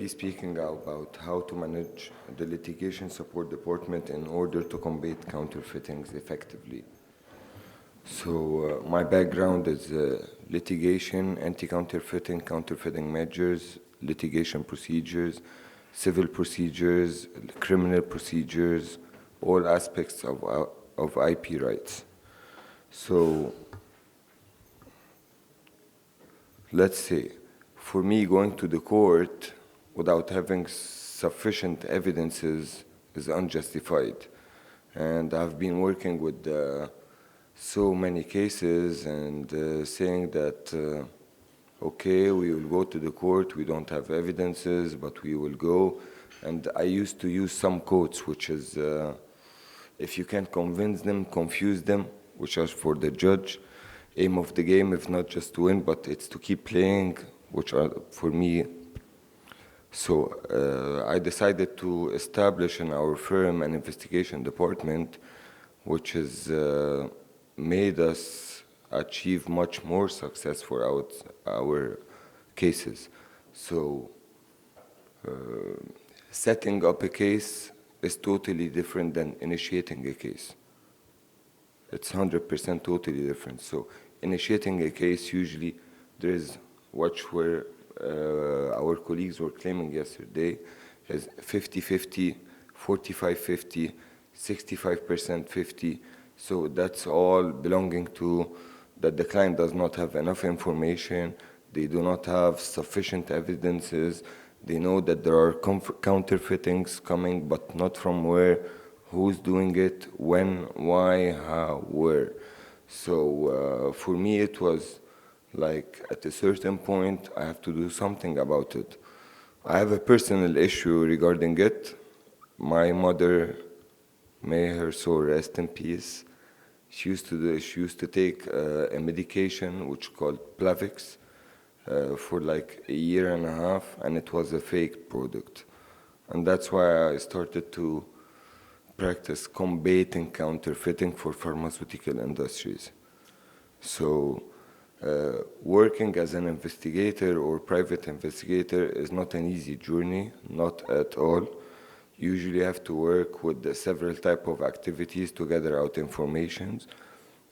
be speaking about how to manage the litigation support department in order to combat counterfeitings effectively. So my background is litigation, anti-counterfeiting, counterfeiting measures, litigation procedures, civil procedures, criminal procedures, all aspects of IP rights. So let's say, for me, going to the court without having sufficient evidences is unjustified. And I've been working with so many cases and saying that, okay, we will go to the court, we don't have evidences, but we will go. And I used to use some quotes, which is, if you can't convince them, confuse them, which are for the judge. Aim of the game, if not just to win, but it's to keep playing, which are for me. So I decided to establish in our firm an investigation department, which has made us achieve much more success for our cases. So setting up a case is totally different than initiating a case. It's 100% totally different. So initiating a case, usually there is what our colleagues were claiming yesterday is 50-50, 45-50, 65% 50. So that's all belonging to that the client does not have enough information, they do not have sufficient evidences, they know that there are counterfeitings coming, but not from where, who's doing it, when, why, how, where. So for me it was like at a certain point I have to do something about it. I have a personal issue regarding it. My mother, may her soul rest in peace, she used to take a medication which called Plavix for like a year and a half, and it was a fake product. And that's why I started to practice combating counterfeiting for pharmaceutical industries. So working as an investigator or private investigator is not an easy journey, not at all. Usually have to work with several types of activities to gather out information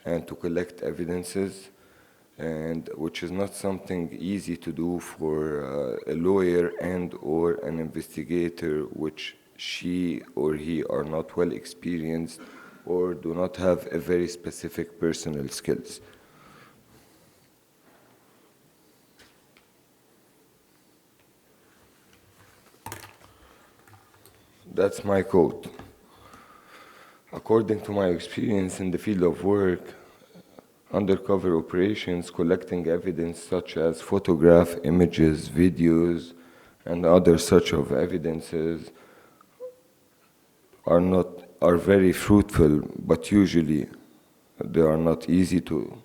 and to collect evidences, and which is not something easy to do for a lawyer and or an investigator, which she or he are not well experienced or do not have a very specific personal skills. That's my quote. According to my experience in the field of work, undercover operations collecting evidence such as photograph, images, videos, and other such of evidences are very fruitful, but usually they are not easy to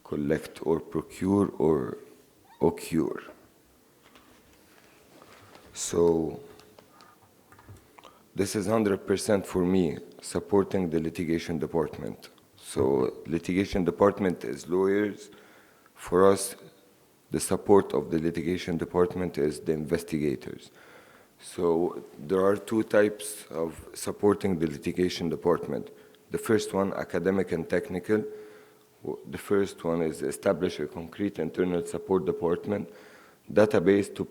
collect or procure or occur. So this is 100% for me supporting the litigation department. So litigation department is lawyers. For us, the support of the litigation department is the investigators. So there are two types of supporting the litigation department. The first one, academic and technical. The first one is establish a concrete internal support department database to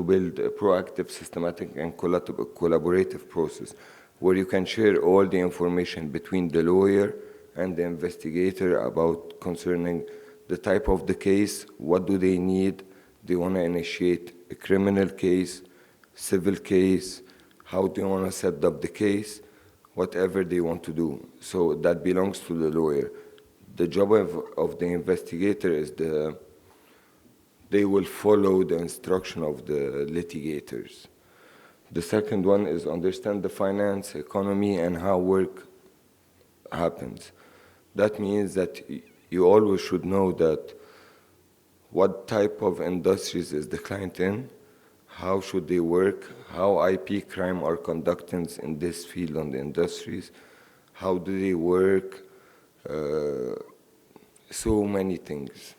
build a proactive, systematic, and collaborative process where you can share all the information between the lawyer and the investigator about concerning the type of the case, what do they need, they want to initiate a criminal case, civil case, how do you want to set up the case, whatever they want to do. So that belongs to the lawyer. The job of the investigator is they will follow the instruction of the litigators. The second one is understand the finance, economy, and how work happens. That means that you always should know that what type of industries is the client in, how should they work, how IP crime are conducted in this field on the industries, how do they work, so many things.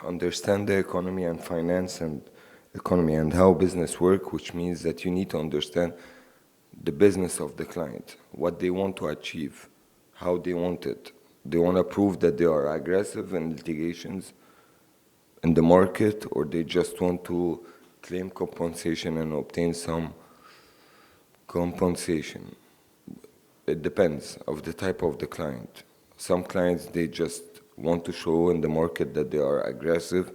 understand the economy and finance and economy and how business work, which means that you need to understand the business of the client, what they want to achieve, how they want it. They want to prove that they are aggressive in litigations in the market, or they just want to claim compensation and obtain some compensation. It depends of the type of the client. Some clients, they just want to show in the market that they are aggressive.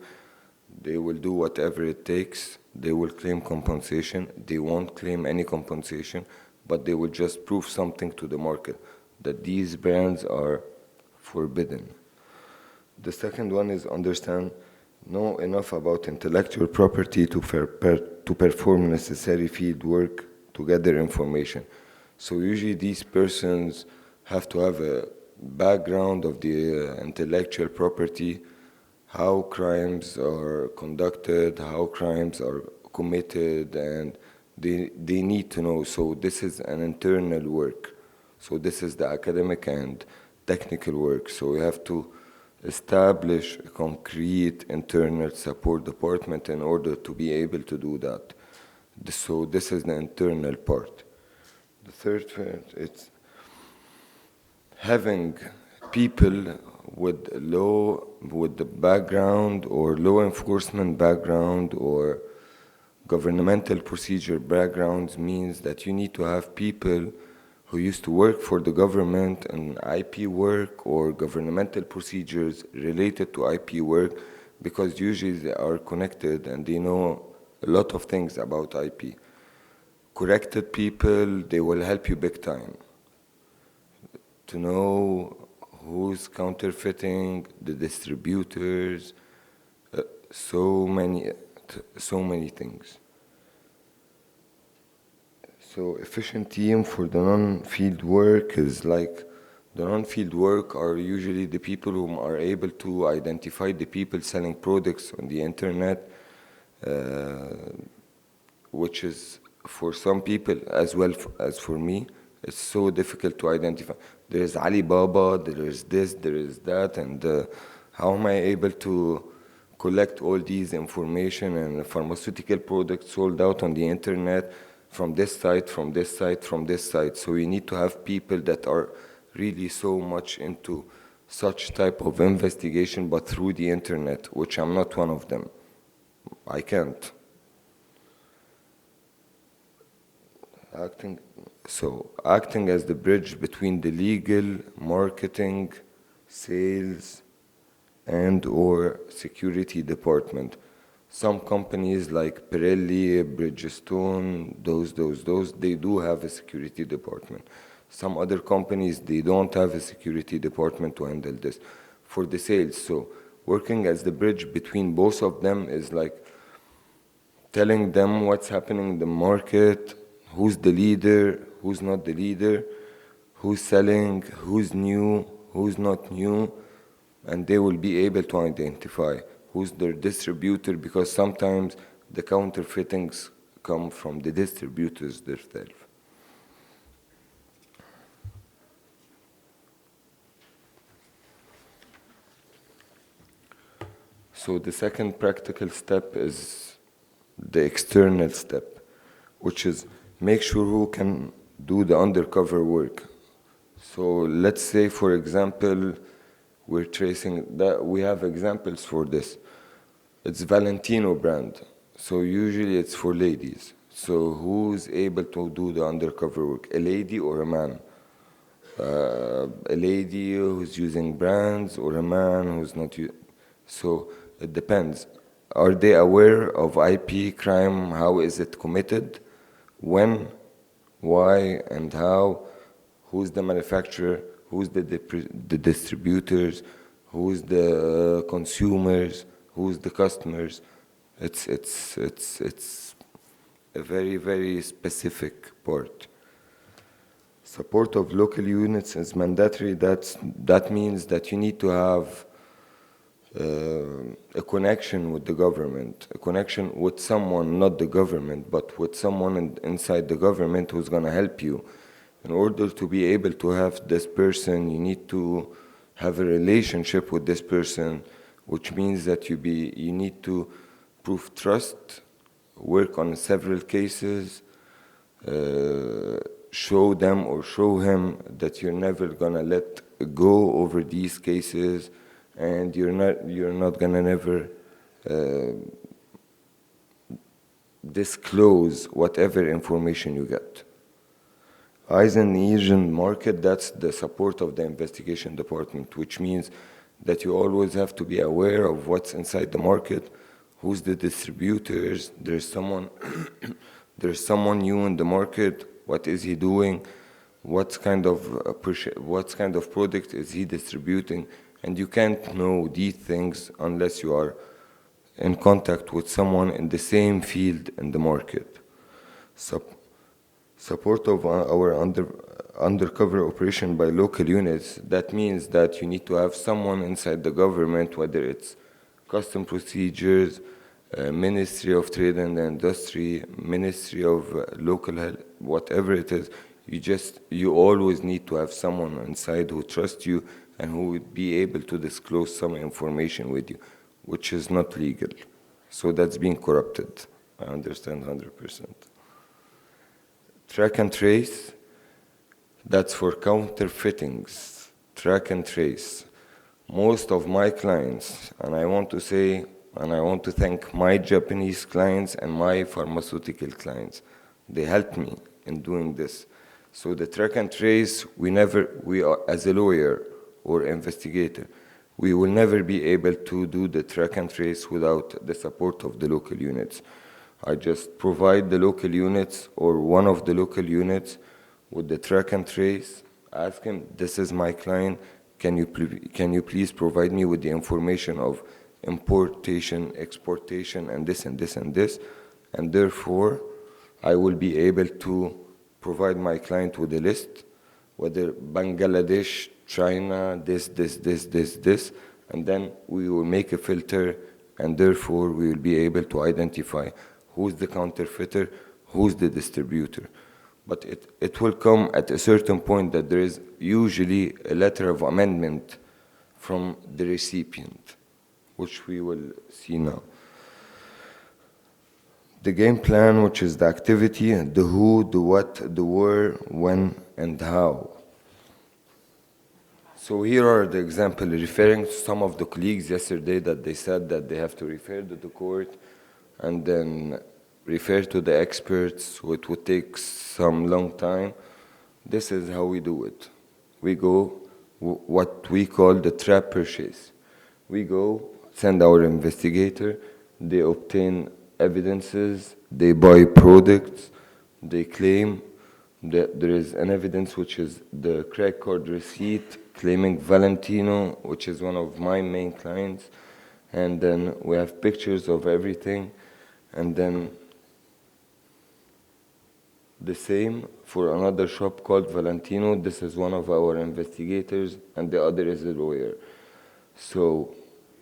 They will do whatever it takes. They will claim compensation. They won't claim any compensation, but they will just prove something to the market, that these brands are forbidden. The second one is know enough about intellectual property to perform necessary field work to gather information. So usually these persons have to have a background of the intellectual property, how crimes are conducted, how crimes are committed, and they need to know. So this is an internal work. So this is the academic and technical work. So we have to establish a concrete internal support department in order to be able to do that. So this is the internal part. The third part, it's having people with the background or law enforcement background or governmental procedure backgrounds means that you need to have people who used to work for the government and IP work or governmental procedures related to IP work, because usually they are connected and they know a lot of things about IP. Corrected people, they will help you big time to know who's counterfeiting, the distributors, so many things. So efficient team for the non-field work is like, the non-field work are usually the people who are able to identify the people selling products on the internet, which is for some people as well as for me, it's so difficult to identify. There is Alibaba, there is this, there is that, and how am I able to collect all these information and pharmaceutical products sold out on the internet from this site, from this site, from this site. So we need to have people that are really so much into such type of investigation, but through the internet, which I'm not one of them. I can't. Acting as the bridge between the legal, marketing, sales, and or security department. Some companies like Pirelli, Bridgestone, those, they do have a security department. Some other companies, they don't have a security department to handle this. For the sales, so working as the bridge between both of them is like telling them what's happening in the market, who's the leader, who's not the leader, who's selling, who's new, who's not new, and they will be able to identify who's their distributor, because sometimes the counterfeitings come from the distributors themselves. So the second practical step is the external step, which is make sure who can do the undercover work. So let's say, for example, we're tracing that, we have examples for this. It's Valentino brand, so usually it's for ladies. So who's able to do the undercover work, a lady or a man? A lady who's using brands or a man who's not using. So it depends. Are they aware of IP crime? How is it committed? When, why, and how? Who's the manufacturer? Who's the distributors? Who's the consumers? Who's the customers? It's a very, very specific part. Support of local units is mandatory. That means that you need to have a connection with the government, a connection with someone, not the government, but with someone inside the government who's going to help you. In order to be able to have this person, you need to have a relationship with this person, which means that you need to prove trust, work on several cases, show them or show him that you're never gonna let go over these cases, and you're not gonna never disclose whatever information you get. Eyes in the Asian market, that's the support of the investigation department, which means that you always have to be aware of what's inside the market, who's the distributors, there's someone there's someone new in the market, what is he doing, what kind of product is he distributing, and you can't know these things unless you are in contact with someone in the same field in the market. Support of our undercover operation by local units, that means that you need to have someone inside the government, whether it's custom procedures, Ministry of Trade and Industry, Ministry of Local Health, whatever it is, you always need to have someone inside who trusts you and who would be able to disclose some information with you, which is not legal. So that's being corrupted. I understand 100%. Track and trace, that's for counterfeitings. Track and trace. Most of my clients, and I want to thank my Japanese clients and my pharmaceutical clients. They helped me in doing this. So the track and trace, we are, as a lawyer or investigator, we will never be able to do the track and trace without the support of the local units. I just provide the local units or one of the local units with the track and trace, ask him, this is my client, can you please provide me with the information of importation, exportation, and this and this and this, and therefore I will be able to provide my client with a list, whether Bangladesh, China, this, and then we will make a filter, and therefore we will be able to identify who's the counterfeiter, who's the distributor. But it will come at a certain point that there is usually a letter of amendment from the recipient, which we will see now. The game plan, which is the activity, the who, the what, the where, when, and how. So here are the example, referring to some of the colleagues yesterday that they said that they have to refer to the court and then refer to the experts, so it would take some long time. This is how we do it. We go what we call the trap purchase. We go, send our investigator, they obtain evidences, they buy products, they claim that there is an evidence which is the credit card receipt claiming Valentino, which is one of my main clients, and then we have pictures of everything, and then the same for another shop called Valentino. This is one of our investigators, and the other is a lawyer. So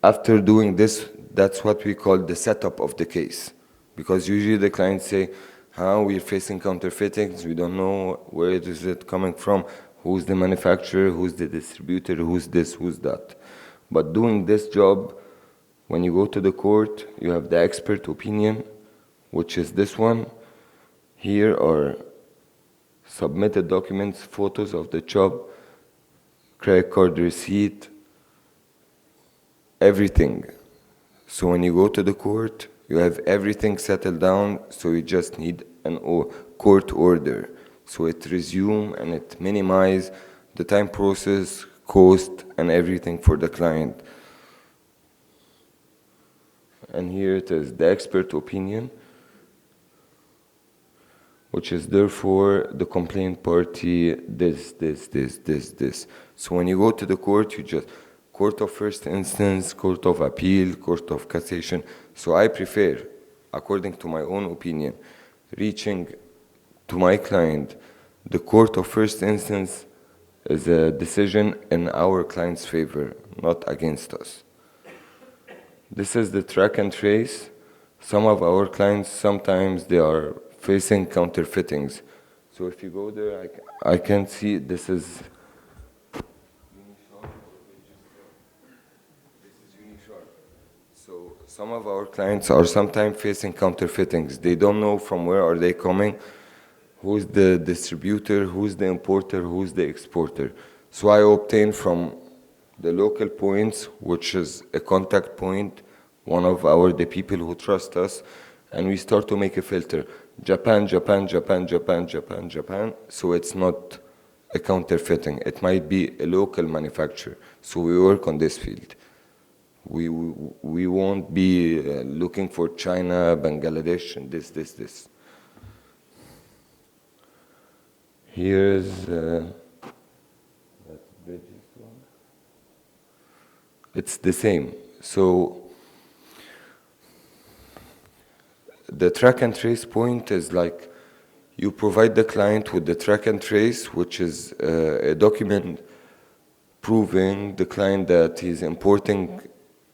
after doing this, that's what we call the setup of the case. Because usually the clients say, we're facing counterfeitings, we don't know where is it coming from, who's the manufacturer, who's the distributor, who's this, who's that. But doing this job, when you go to the court, you have the expert opinion, which is this one. Here are submitted documents, photos of the job, credit card receipt, everything. So when you go to the court, you have everything settled down, so you just need an court order. So it resume and it minimize the time process, cost, and everything for the client. And here it is, the expert opinion, which is therefore the complaint party, this. So when you go to the court, you just, court of first instance, court of appeal, court of cassation. So I prefer, according to my own opinion, reaching to my client, the court of first instance is a decision in our client's favor, not against us. This is the track and trace. Some of our clients, sometimes they are facing counterfeitings. So if you go there, I can see this is Unisharp. some of our clients are sometimes facing counterfeitings. They don't know from where are they coming, who's the distributor, who's the importer, who's the exporter. So I obtain from the local points, which is a contact point, one of the people who trust us, and we start to make a filter. Japan, Japan, Japan, Japan, Japan, Japan. So it's not a counterfeiting. It might be a local manufacturer. So we work on this field. We won't be looking for China, Bangladesh, and this. Here's that's bridges one. It's the same. So the track and trace point is like you provide the client with the track and trace, which is a document proving the client that he's importing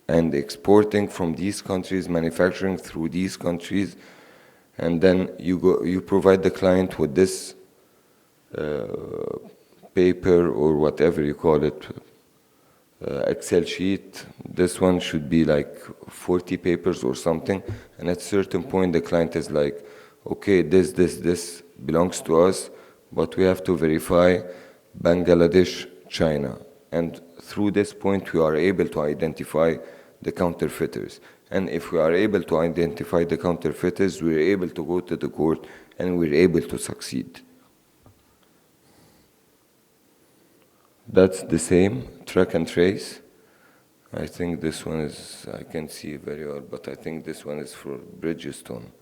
and exporting from these countries, manufacturing through these countries, and then you provide the client with this paper or whatever you call it, Excel sheet. This one should be like 40 papers or something, and at a certain point the client is like, okay, this belongs to us, but we have to verify Bangladesh, China. And through this point we are able to identify the counterfeiters. And if we are able to identify the counterfeiters, we're able to go to the court and we're able to succeed. That's the same, track and trace. I think this one is, I can see very well, but I think this one is for Bridgestone.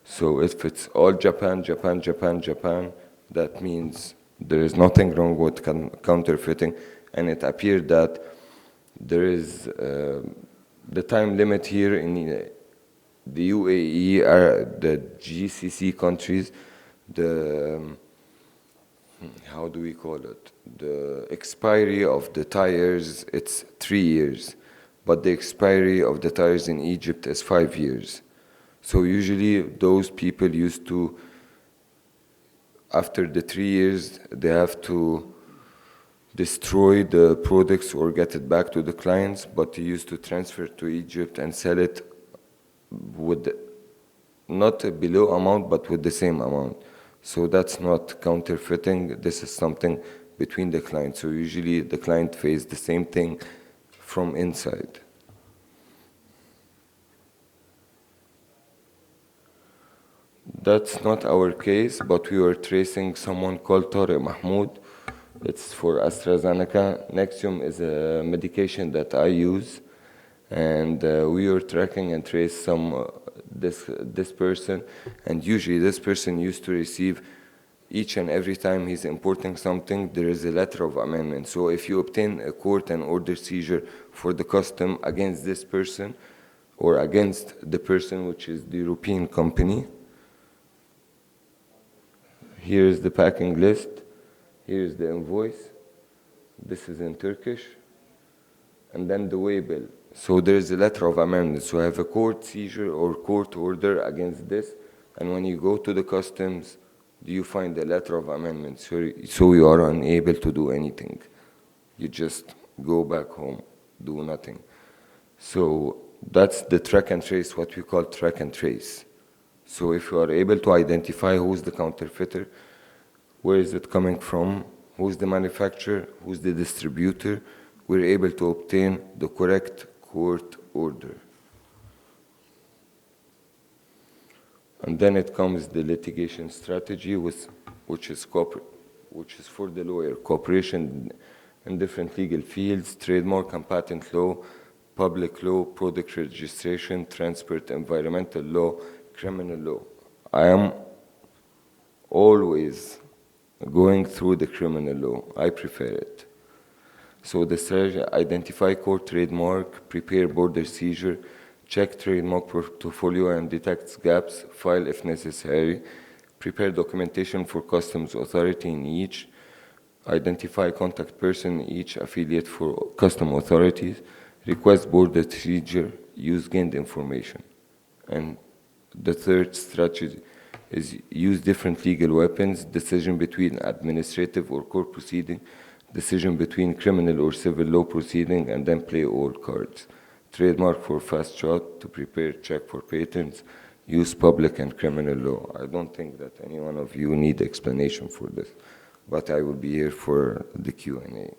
So if it's all Japan, Japan, Japan, Japan, that means there is nothing wrong with counterfeiting, and it appeared that there is the time limit here in the UAE, the GCC countries, how do we call it? The expiry of the tires, it's 3 years, but the expiry of the tires in Egypt is 5 years. So usually those people used to, after the 3 years, they have to destroy the products or get it back to the clients, but they used to transfer to Egypt and sell it with not a below amount, but with the same amount. So that's not counterfeiting. This is something between the clients. So usually the client pays the same thing from inside. That's not our case, but we were tracing someone called Tariq Mahmoud. It's for AstraZeneca. Nexium is a medication that I use, and we were tracking and trace this person, and usually this person used to receive each and every time he's importing something, there is a letter of amendment. So if you obtain a court and order seizure for the custom against this person or against the person, which is the European company, here's the packing list, here's the invoice, this is in Turkish, and then the waybill. So there is a letter of amendment. So I have a court seizure or court order against this, and when you go to the customs, you find a letter of amendment. So you are unable to do anything. You just go back home, do nothing. So that's the track and trace, what we call track and trace. So if you are able to identify who's the counterfeiter, where is it coming from, who's the manufacturer, who's the distributor, we're able to obtain the correct court order. And then it comes the litigation strategy, which is for the lawyer, cooperation in different legal fields, trademark and patent law, public law, product registration, transport, environmental law, criminal law. I am always going through the criminal law. I prefer it. So the strategy: identify core trademark, prepare border seizure, check trademark portfolio and detect gaps, file if necessary, prepare documentation for customs authority in each, identify contact person in each affiliate for custom authorities, request border seizure, use gained information. And the third strategy is use different legal weapons, decision between administrative or court proceeding, decision between criminal or civil law proceeding, and then play all cards. trademark for fast shot, to prepare check for patents, use public and criminal law. I don't think that any one of you need explanation for this, but I will be here for the Q&A.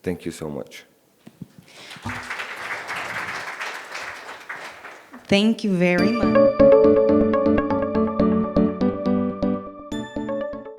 Thank you so much. Thank you very much.